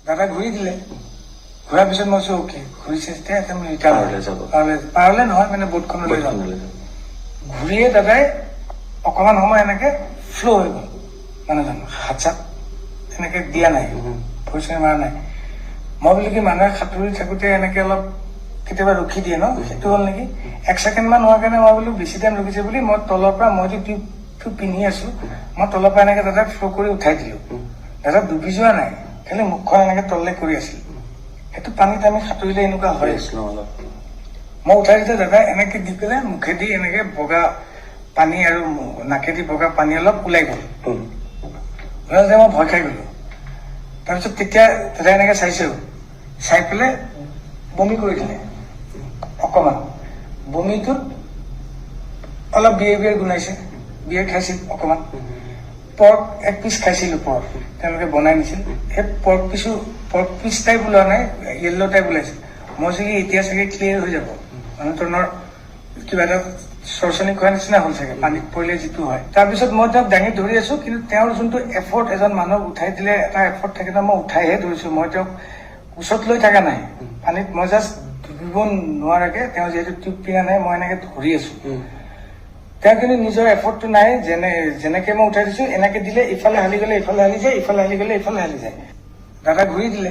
দাদা ঘূৰি দিলে। ঘূৰাৰ পিছত মই অ'কে ঘূৰিছে যেতিয়া পাৰলে নহয় মানে বোটখনলৈ যাম। ঘূৰিয়ে দাদাই অকমান সময় এনেকে ফ্ল' হৈ গ'ল, মানে জানো হাত চাত এনেকে দিয়া নাই, ভৰি মাৰা নাই। মই বোলো কি মানুহে সাঁতুৰি থাকোতে এনেকে অলপ কেতিয়াবা ৰখি দিয়ে ন, সেইটো হ'ল নেকি। 1 ছেকেণ্ড মান হোৱাৰ কাৰণে মই বোলো বেছি টাইম ৰখিছে বুলি মই তলৰ পৰা মইতো টিউব পিন্ধি আছো, মই তলৰ পৰা এনেকে দাদাক ফ্ল' কৰি উঠাই দিলো। দাদা ডুবি যোৱা নাই, খালি মুখখন এনেকে তললে কৰি আছিল। সেইটো পানীত আমি সাঁতুৰিলে এনেকুৱা হয়। মই উঠাই দিতে দাদা এনেকে দি পেলাই মুখেদি এনেকে বগা পানী আৰু নাকেদি বগা পানী অলপ ওলাই গ'ল। মই ভয় খাই গলো। তাৰপিছত তেতিয়া দাদা এনেকে চাইছো, চাই পেলাই বমি কৰি দিলে অকমান। বমিটোত অলপ বিয়েৰ গুণাইছে, বিয়েৰ খাইছিল অকমান। পৰ্ক 1 পিচ খাইছিলো, পৰ্ক তেওঁলোকে বনাই নিছিল। সেই পৰ্ক পিচ টাইপ ওলোৱা নাই, য়েল্ল' টাইপ ওলাইছিল। মই চাগে এতিয়া চাগে ক্লিয়াৰ হৈ যাব, মানুহজনৰ কিবা এটা চৰচনি খোৱাৰ নিচিনা হ'ল চাগে, পানীত পৰিলে যিটো হয়। তাৰপিছত মই তেওঁক দাঙি ধৰি আছো, কিন্তু তেওঁৰ যোনটো এফৰ্ট, এজন মানুহক উঠাই দিলে এটা এফৰ্ট থাকে ন, মই উঠাইহে ধৰিছো। মই তেওঁক ওচৰত লৈ থকা নাই পানীত, মই জাষ্ট ডুবিব নোৱাৰাকে, তেওঁ যিহেতু টিউব পিন্ধা নাই, মই এনেকে ধৰি আছো। তেওঁ কিন্তু নিজৰ এফৰ্টটো নাই, যেনেকে মই উঠাই দিছো এনেকে দিলে ইফালে হালি গলে ইফালে হালি যায়, ইফালে হালি গলে ইফালে হালি যায়। দাদা ঘূৰি দিলে।